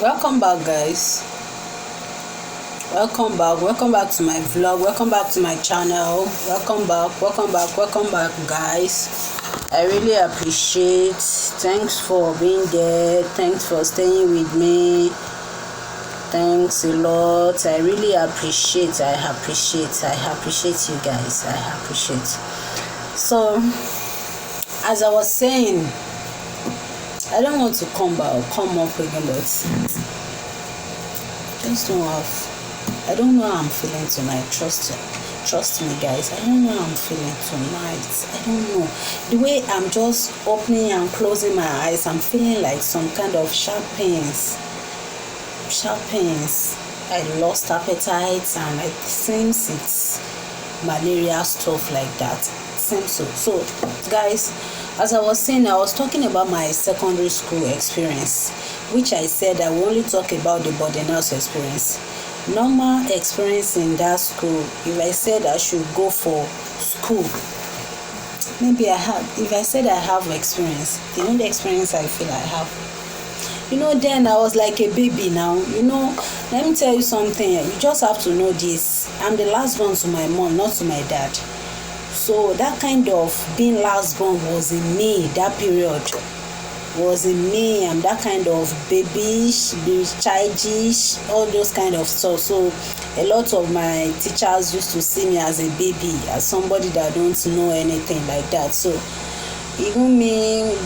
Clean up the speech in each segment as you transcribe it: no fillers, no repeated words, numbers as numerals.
Welcome back, guys. Welcome back to my vlog. Welcome back to my channel. Welcome back, guys. I really appreciate. Thanks for being there. Thanks for staying with me. Thanks a lot. I really appreciate. I appreciate you guys. I appreciate. So, as I was saying, I don't want to come up again, but I don't know how I'm feeling tonight. Trust me, guys. I don't know how I'm feeling tonight. I don't know. The way I'm just opening and closing my eyes, I'm feeling like some kind of sharp pains. I lost appetite, and it seems it's malaria stuff like that. It seems so. So, guys, as I was saying, I was talking about my secondary school experience, which I said I will only talk about the boarding house experience. Normal experience in that school, if I said I should go for school, maybe I have. If I said I have experience, the only experience I feel I have, then I was like a baby now. Let me tell you something. You just have to know this. I'm the last born to my mom, not to my dad. So that kind of being last born was in me. That period was in me. I'm that kind of babyish, childish, all those kind of stuff. So a lot of my teachers used to see me as a baby, as somebody that don't know anything like that. So even me,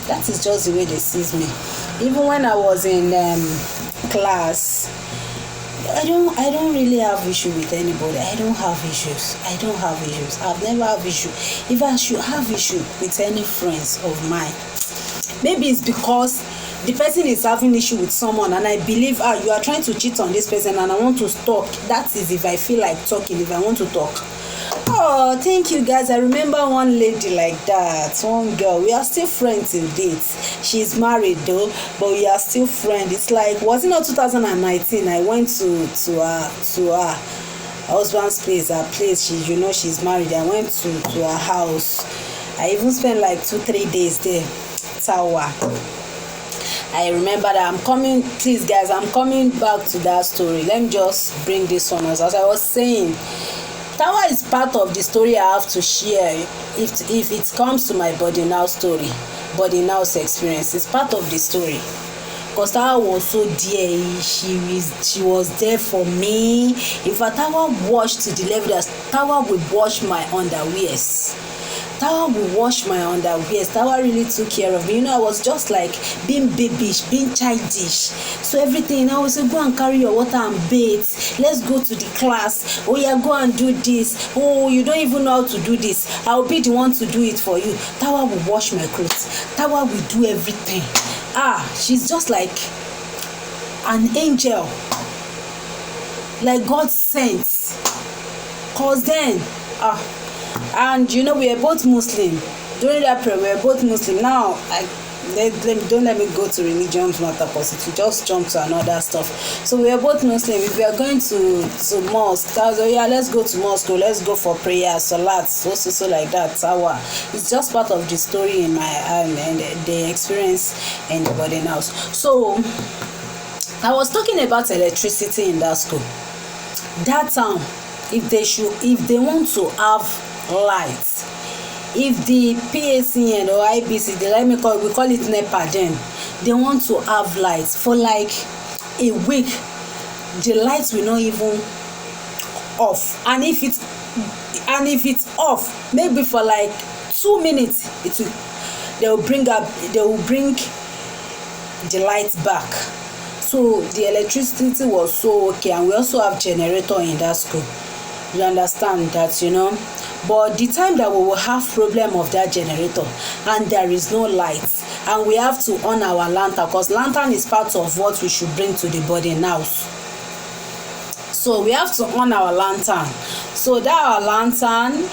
that is just the way they see me. Even when I was in class, I don't really have issue with anybody. I don't have issues. I've never have issue. If I should have issue with any friends of mine, maybe it's because the person is having issue with someone, and I believe you are trying to cheat on this person, and I want to talk. That is if I feel like talking, if I want to talk. Oh, thank you, guys. I remember one lady like that, one girl. We are still friends till date. She's married though, but we are still friends. It's like, was it not 2019? I went to her husband's place, her place. She's married. I went to her house. I even spent like 2-3 days there. Tower. I remember that. Please, guys, I'm coming back to that story. Let me just bring this one. As I was saying, Tower is part of the story I have to share. If it comes to my boarding house experience, it's part of the story. Because Tower was so dear. She was there for me. In fact, Tower washed to the level that Tower would wash my underwears. Tower really took care of me. I was just like being babyish, being childish. So everything, I would say, go and carry your water and bathe. Let's go to the class. Oh yeah, go and do this. Oh, you don't even know how to do this. I'll be the one to do it for you. Tower will wash my clothes. Tower will do everything. She's just like an angel. Like God sent. Cause then, and we are both Muslim. During that period, we are both Muslim. Now, don't let me go to religion matter, because it will just jump to another stuff. So we are both Muslim. If we are going to mosque, let's go to mosque. Let's go for prayer, salat, so like that. Tower. It's just part of the story in my and the experience in the boarding house. So I was talking about electricity in that school. That town, if they want to have lights, if the PACN or IBC, we call it NEPA, then they want to have lights for like a week, the lights will not even off. And if it's off, maybe for like 2 minutes, they will bring the lights back. So the electricity was so okay. And we also have generator in that school. You understand that, But the time that we will have problem of that generator and there is no lights, and we have to on our lantern, because lantern is part of what we should bring to the boarding house. So we have to on our lantern. So that our lantern,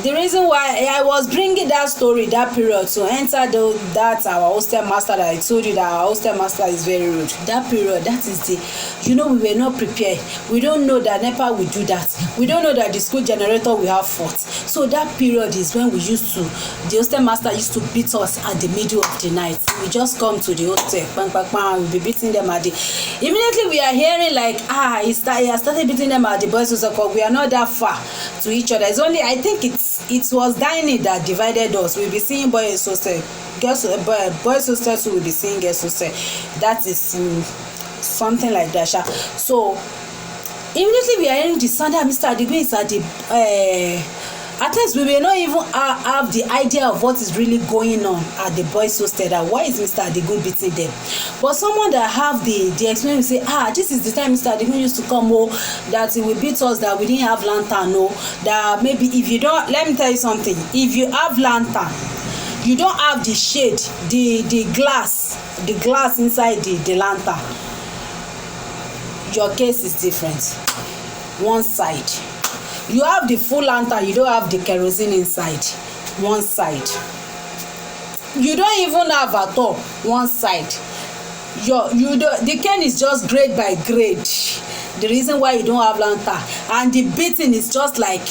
The reason why I was bringing that story, that period, to enter that our hostel master that I told you that our hostel master is very rude. That period, that is the, we were not prepared. We don't know that NEPA will do that. We don't know that the school generator will have fault. So that period is when the hostel master used to beat us at the middle of the night. We just come to the hostel, bang, bang, bang, we'll be beating them at the. Immediately we are hearing like, he started beating them at the boys' hostel. We are not that far to each other. It's only, I think it was dining that divided us. We'll be seeing boys' hostel, boys' hostel too. We'll be seeing girls' hostel. That is something like that. So immediately we are hearing the sound that Mr. Adigun is at the at least we may not even have the idea of what is really going on at the boys' hostel. That why is Mr. Adigun beating them? But someone that have the experience will say, this is the time Mr. Adigun used to come, that he will beat us, that we didn't have lantern, that maybe if you don't, let me tell you something, if you have lantern, you don't have the shade, the glass inside the lantern, your case is different. One side. You have the full lantern, you don't have the kerosene inside. One side. You don't even have at all. One side. The cane is just grade by grade. The reason why you don't have lantern, and the beating is just like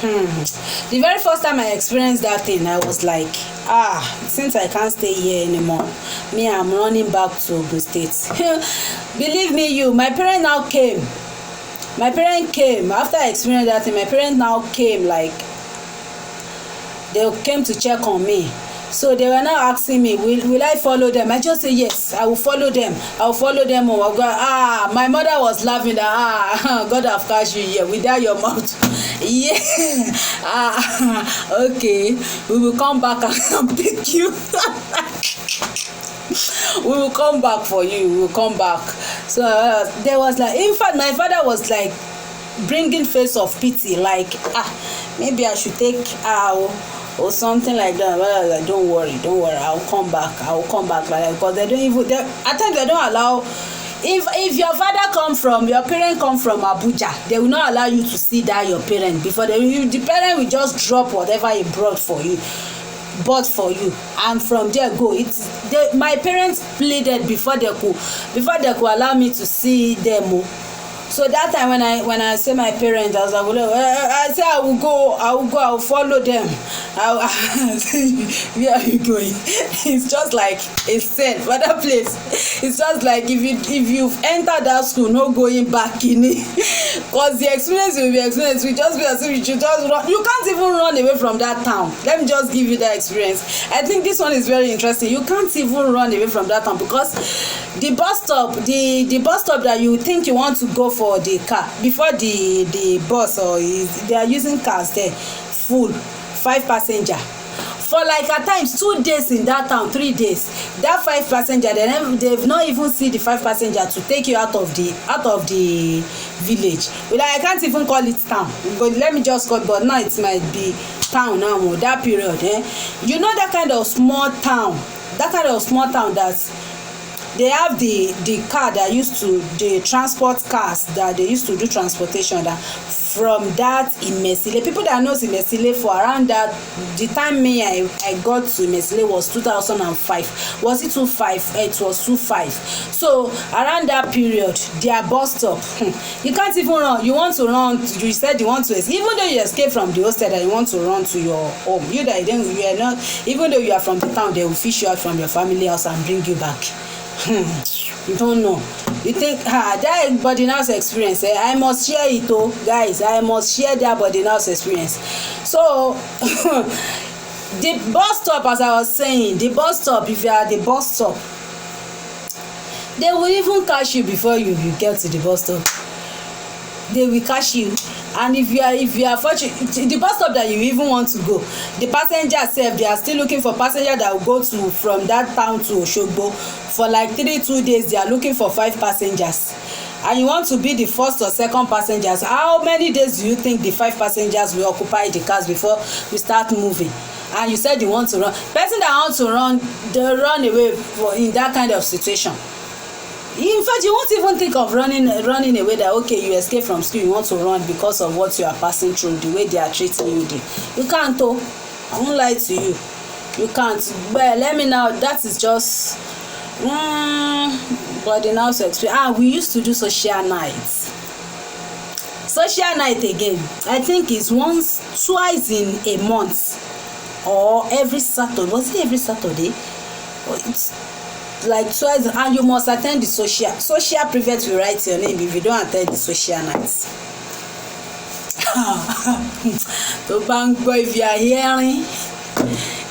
The very first time I experienced that thing, I was like, since I can't stay here anymore, I'm running back to Ogun State. Believe me, my parents now came. My parents came after I experienced that thing. My parents now came, like they came to check on me. So they were now asking me, will I follow them? I just say yes, I will follow them. I will follow them. My mother was laughing that God have catch you here without your mouth. Yeah. Okay, we will come back and pick you. We will come back for you. We will come back. So there was like, in fact, my father was like bringing face of pity, like maybe I should take or something like that. Well, like, don't worry, I will come back. Like, because they don't even. At times they don't allow. If your your parent come from Abuja, they will not allow you to see that your parent before the parent will just drop whatever he brought for you. Bought for you, and from there go. My parents pleaded before they could allow me to see them. So that time when I say my parents, I was like, I say I will go, follow them. Where are you going? It's just like a set for that place. It's just like if you've entered that school, no going back in it. Because the experience will be experience. We just be as if you should just run. You can't even run away from that town. Let me just give you that experience. I think this one is very interesting. You can't even run away from that town, because the bus stop that you think you want to go for the car before the bus, or they are using cars there, full 5 passenger for like at times 2 days in that town, 3 days. That 5 passenger, they've not even see the 5 passenger to take you out of the village. I can't even call it town, but let me just call. But now it might be town now. That period, that kind of small town. That they have the car that the transport cars that they used to do transportation. That from that Imesile, people that knows Imesile for around that, the time I got to Imesile was 2005. Was it 25? It was 25. So around that period, their bus stop, you can't even run. You want to run. You said you want to, even though you escape from the hostel, that you want to run to your home. You are not. Even though you are from the town, they will fish you out from your family house and bring you back. You don't know. You think that boarding house experience, I must share it, guys. I must share that boarding house experience. So the bus stop, as I was saying, the bus stop, if you are at the bus stop, they will even catch you before you get to the bus stop. They will catch you. And if you are fortunate, the bus stop that you even want to go, the passenger sef, they are still looking for passenger that will go from that town to Osogbo. For like 2 days, they are looking for 5 passengers. And you want to be the first or second passengers. How many days do you think the 5 passengers will occupy the cars before we start moving? And you said you want to run. Person that wants to run, they run away in that kind of situation. In fact, you won't even think of running away, that okay, you escape from school, you want to run because of what you are passing through, the way they are treating you. You can't. Oh, I won't lie to you. You can't. But let me know. That is just but the house experience. We used to do social nights. Social night again, I think it's twice in a month, or every Saturday. Was it every Saturday? Or it's like twice, and you must attend the social private will write your name if you don't attend the social nights. To bank boy, if you are hearing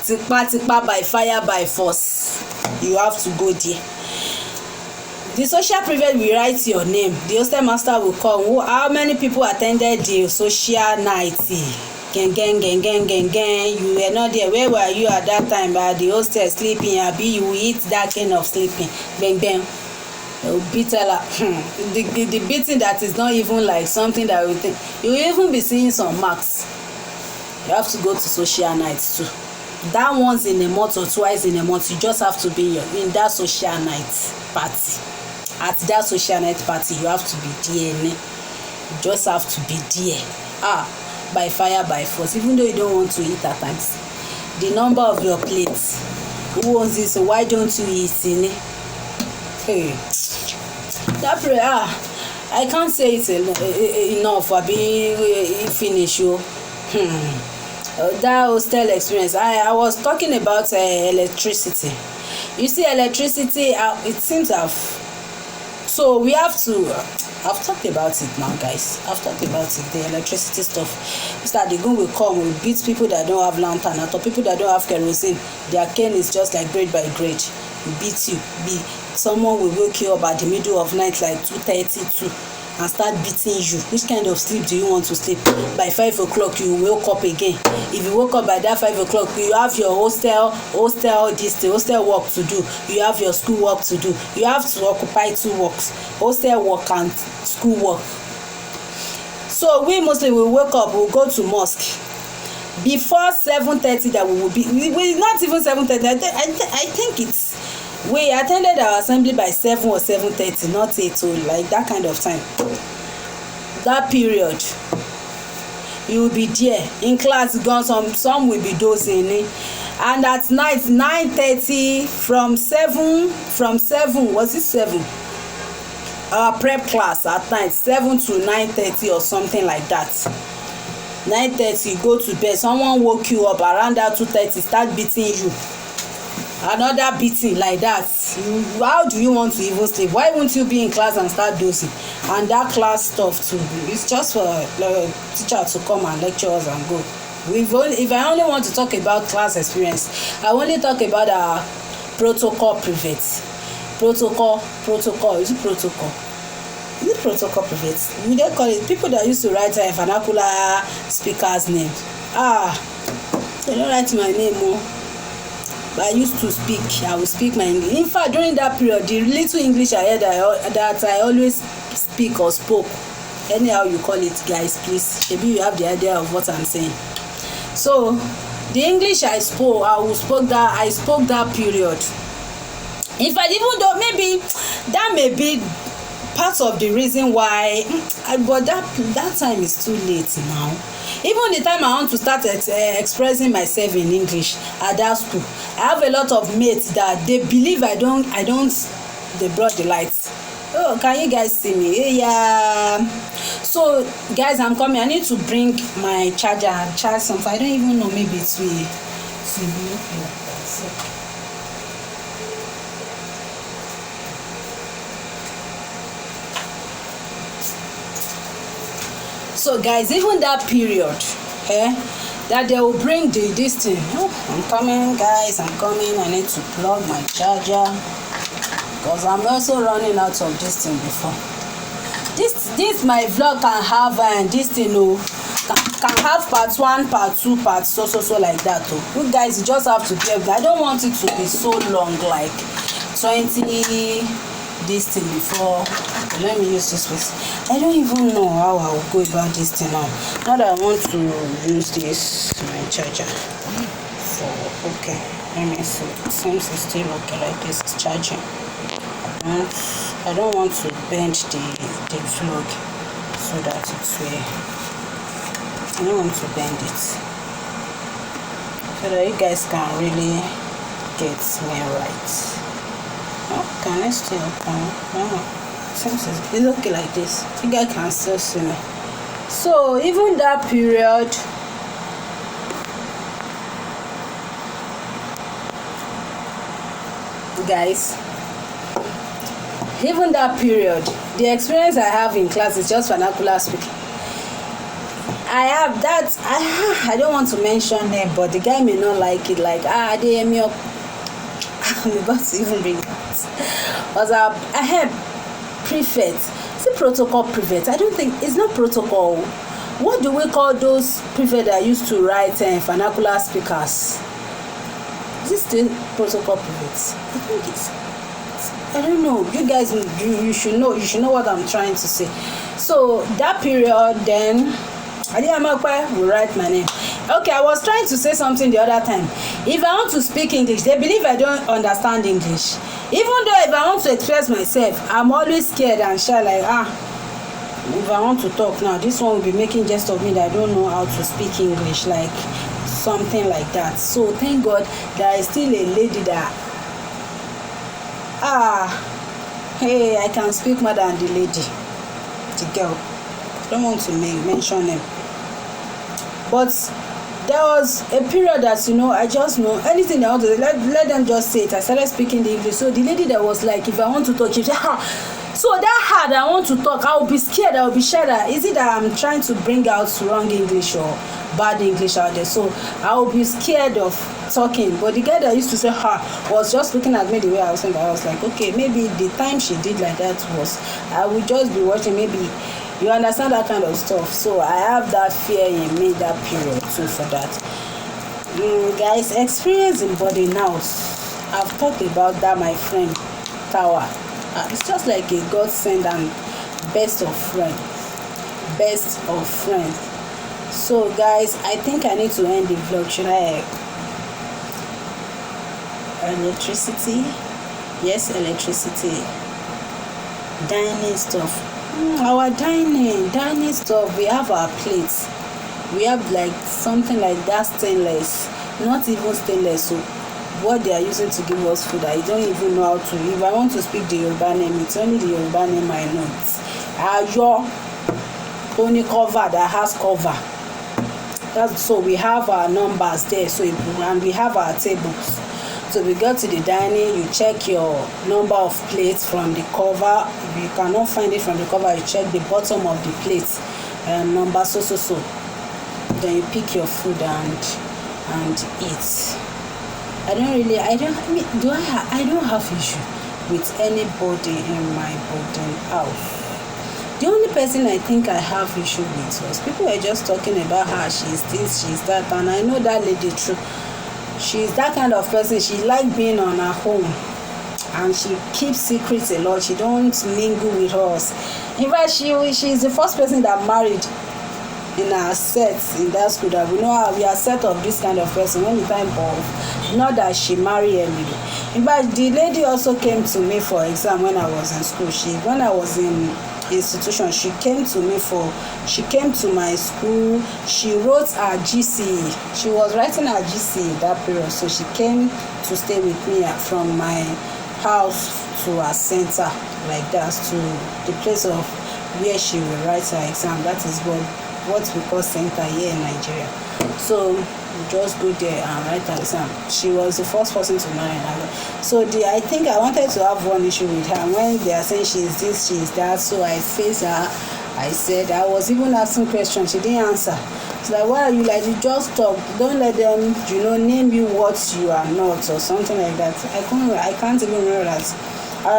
tipa by fire by force, you have to go there. The social private will write your name. The hostel master will call. How many people attended the social night? Gang. You were not there. Where were you at that time? The hostel sleeping. Abi you eat that kind of sleeping. Bang. They will beat her. The beating that is not even like something that we think. You will even be seeing some marks. You have to go to social nights too. That once in a month or twice in a month, you just have to be in that social night party. At that social night party, you have to be there. You just have to be there. By fire by force, even though you don't want to eat at times. The number of your plates. Who wants this? So why don't you eat? Hey, that prayer. I can't say it enough for being finished. That hostel experience. I was talking about electricity. You see, electricity. It seems so we have to. I've talked about it now, guys. I've talked about it. The electricity stuff. Mr. Adigun will come. Will beat people that don't have lantern. Or people that don't have kerosene. Their cane is just like grade by grade. Will beat you. Someone will wake you up at the middle of night, like 2:32. And start beating you. Which kind of sleep do you want to sleep? By 5 o'clock you wake up again. If you woke up by that 5 o'clock, you have your hostel work to do. You have your school work to do. You have to occupy 2 works: hostel work and school work. So we mostly will wake up, we'll go to mosque before 7:30. That we will be. We not even 7:30. I think it's. We attended our assembly by 7 or 7:30, not 8, like that kind of time. That period, you will be there in class. Gone. Some will be dozing, and at night 9:30 from 7. Was it 7? Our prep class at night 7 to 9:30 or something like that. 9:30 go to bed. Someone woke you up around that 2:30, start beating you. Another beating like that. How do you want to even sleep? Why won't you be in class and start dozing? And that class stuff too, it's just for the teacher to come and lecture us and go. If I only want to talk about class experience, I only talk about our protocol private. Protocol. Is it protocol? Is it protocol private? We don't call it. People that used to write vernacular speakers' names. They don't write my name. I used to speak. I will speak my English. In fact, during that period, the little English I heard that I always speak or spoke, anyhow you call it, guys, please. Maybe you have the idea of what I'm saying. So, the English I spoke that period. In fact, even though maybe that may be part of the reason why, but that time is too late now. Even the time I want to start expressing myself in English at that school, I have a lot of mates that they believe I don't. They brought the lights. Oh, can you guys see me? Yeah. So, guys, I'm coming. I need to bring my charger and charge something. I don't even know. Maybe it's will be okay like that. So guys, even that period, that they will bring this thing. Oh, I'm coming, guys. I'm coming. I need to plug my charger because I'm also running out of this thing before. This my vlog can have this thing. Can have part 1, part 2, part so like that. You guys just have to get. I don't want it to be so long, like 20. This thing before. Let me use this place. I don't even know how I will go about this thing now. Now that I want to use this my charger. So okay, let me see. It seems it's still okay like this. It's charging. I don't want to bend the vlog so that it's way. I don't want to bend it so that you guys can really get me right. Oh, can I still come? Oh, seems it's okay like this. You guys can still see me. So even that period, guys, even that period, the experience I have in class is just vernacular speaking. I don't want to mention name, but the guy may not like it, like they hear me up. I'm about to even bring it. But I had prefect. See, protocol prefect. I don't think it's not protocol. What do we call those prefect that used to write vernacular speakers? Is this still protocol prefect? I think it's. I don't know. You guys, you should know. You should know what I'm trying to say. So that period, then Adiamakwe will write my name. Okay, I was trying to say something the other time. If I want to speak English, they believe I don't understand English. Even though if I want to express myself, I'm always scared and shy. Like if I want to talk now, this one will be making jest of me that I don't know how to speak English, like something like that. So thank God there is still a lady that hey, I can speak more than the lady, the girl. I don't want to mention them, but there was a period that I just know anything they want to let them just say it. I started speaking the English. So the lady that was like, if I want to talk, she said, so that hard I want to talk, I will be scared, I will be shy. Is it that I'm trying to bring out wrong English or bad English out there? So I will be scared of talking. But the guy that used to say was just looking at me the way I was saying that. I was like, okay, maybe the time she did like that was I would just be watching, maybe you understand that kind of stuff. So I have that fear in me that period too for that. Guys, experience in body now. I've talked about that, my friend Tower. It's just like a godsend and best of friends. So guys, I think I need to end the vlog. Should I? Electricity? Yes, electricity. Dining stuff. Our dining stuff, we have our plates. We have like something like that stainless, not even stainless. So what they are using to give us food, I don't even know how to. If I want to speak the Yoruba name, it's only the Yoruba name I know. Ayo, only cover that has cover. So we have our numbers there. So and we have our tables. So we go to the dining, you check your number of plates from the cover. If you cannot find it from the cover, you check the bottom of the plates, number so. Then you pick your food and eat. I don't have issue with anybody in my boarding house. The only person I think I have issue with was people were just talking about her. She's this, she's that, and I know that lady true. She's that kind of person. She like being on her home, and she keeps secrets a lot. She don't mingle with us. In fact, she's the first person that married in our sets in that school that we know how we are set of this kind of person when the time of, not that she married anybody. In fact, the lady also came to me for exam when I was in school. When I was in institution, she came to my school. She wrote her GCE. She was writing her GCE that period, so she came to stay with me from my house to her center, like that, to the place of where she will write her exam. That is what we call center here in Nigeria. So we just go there and write her exam. She was the first person to marry her. So I think I wanted to have one issue with her when they are saying she is this, she is that. So I faced her. I said, I was even asking questions. She didn't answer. It's like, why are you like, you just talk. Don't let them, name you what you are not or something like that. I can't even remember that.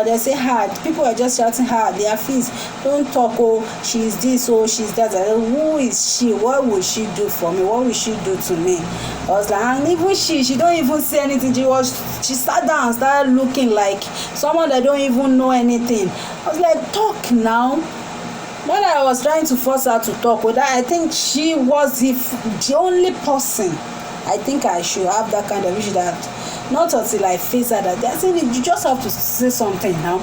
They say people are just shouting their fees. Don't talk, she's this, she's that. Who is she? What will she do for me? What will she do to me? I was like, and even she don't even say anything. She sat down and started looking like someone that don't even know anything. I was like, talk now. When I was trying to force her to talk with her, I think she was the only person. I think I should have that kind of issue that not until I face her that I think you just have to say something now.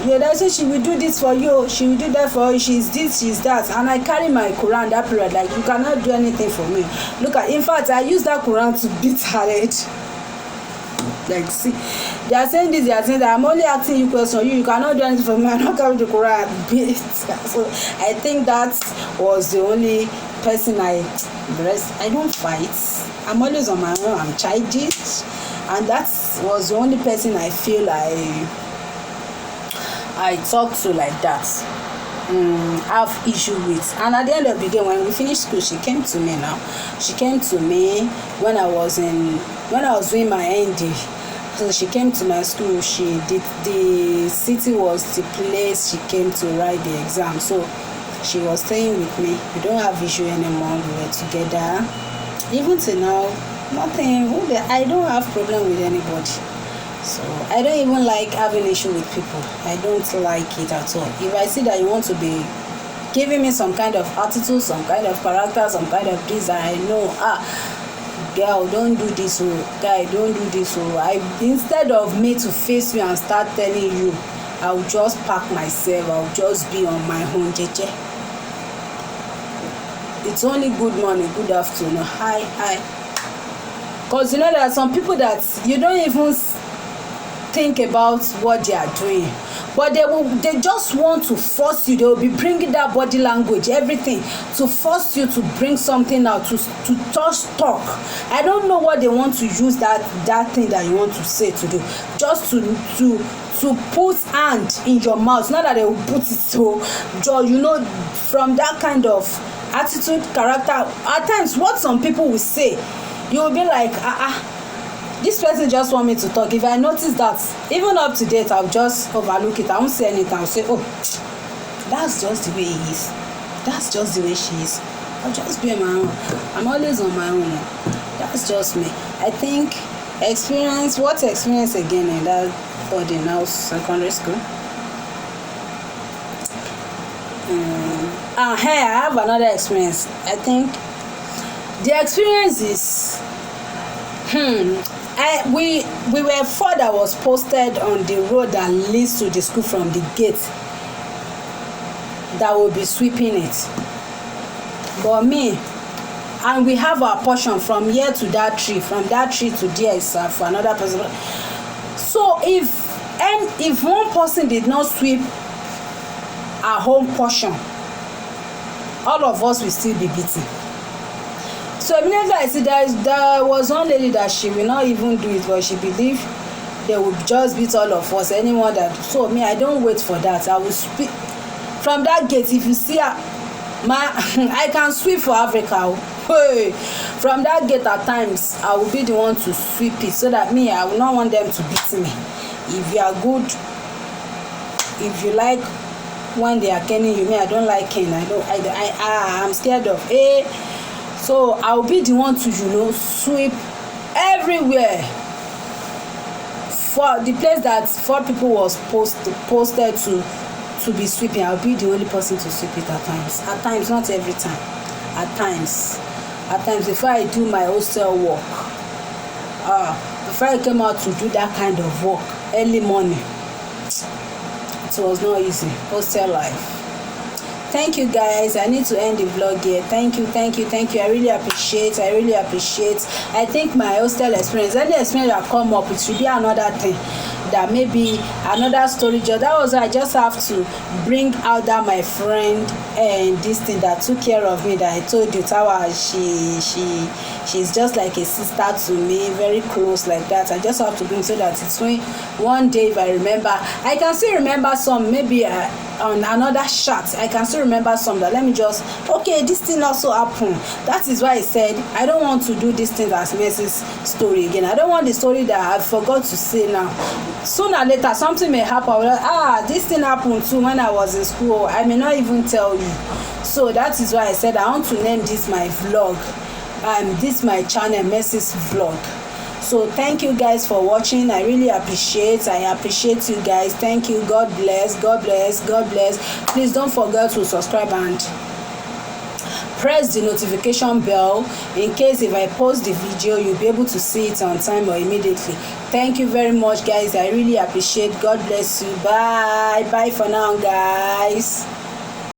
They say she will do this for you, she will do that for you, she's this, she's that, and I carry my Quran that period, like, you cannot do anything for me. Look at, in fact, I use that Quran to beat her head. Like, see, they are saying this, they are saying that I'm only asking you question, you cannot do anything for me, I'm not carrying the Quran and beat. So I think that was the only person I don't fight. I'm always on my own, I'm childish, and that was the only person I feel I talk to like that, have issue with. And at the end of the day, when we finished school, she came to me now. She came to me when I was doing my ND. So she came to my school. She did, the city was the place she came to write the exam. So she was staying with me. We don't have issue anymore. We were together. Even till now, nothing. I don't have problem with anybody. So I don't even like having issue with people. I don't like it at all. If I see that you want to be giving me some kind of attitude, some kind of character, some kind of this, I know, girl, don't do this, oh, guy, don't do this, oh. Instead of me to face you and start telling you, I'll just pack myself, I'll just be on my own, jeje. It's only good morning, good afternoon, hi. Because you know there are some people that you don't even think about what they are doing, but they just want to force you. They will be bringing that body language, everything, to force you to bring something out, to talk. I don't know what they want to use that thing that you want to say to do, just to put hand in your mouth. Not that they will put it, so you know, from that kind of attitude, character, at times what some people will say, you will be like, this person just want me to talk. If I notice that, even up to date, I'll just overlook it. I won't say anything. I'll say, oh, that's just the way he is. That's just the way she is. I'll just be on my own. I'm always on my own. That's just me. I think what experience again in that boarding house secondary school? Hey, I have another experience. I think the experience is, we were 4 that was posted on the road that leads to the school from the gate that will be sweeping it. But me, and we have our portion from here to that tree, from that tree to there is for another person. So if one person did not sweep our home portion, all of us will still be beaten. So immediately I see there was one lady that she will not even do it, but she believed they would just beat all of us. Anyone that, so me, I don't wait for that. I will speak from that gate. If you see her, I can sweep for Africa. Hey, from that gate at times I will be the one to sweep it, so that me, I will not want them to beat me. If you are good, if you like when they are caning you, me, I don't like cane. I'm scared of so I'll be the one to, sweep everywhere. For the place that 4 people was posted to be sweeping, I'll be the only person to sweep it at times. At times, not every time. At times, before I do my hostel work, before I came out to do that kind of work early morning, it was not easy. Hostel life. Thank you guys. I need to end the vlog here. Thank you. I really appreciate. I think my hostel experience, any experience that come up, it should be another thing, that maybe another story. That was why I just have to bring out that my friend and this thing that took care of me, that I told you, Tawa, she's just like a sister to me, very close like that. I just have to bring, so that it's when one day, if I remember, I can still remember some, maybe on another shot, I can still remember some, that let me just, okay, this thing also happened. That is why I said I don't want to do this thing as Mercy's story again. I don't want the story that I forgot to say now. Sooner or later something may happen. This thing happened too when I was in school. I may not even tell you. So that is why I said I want to name this my vlog, this my channel, Mercy's Vlog. So thank you guys for watching. I really appreciate. You guys. Thank you. God bless. Please don't forget to subscribe and press the notification bell in case if I post the video, you'll be able to see it on time or immediately. Thank you very much, guys. I really appreciate. God bless you. Bye for now, guys.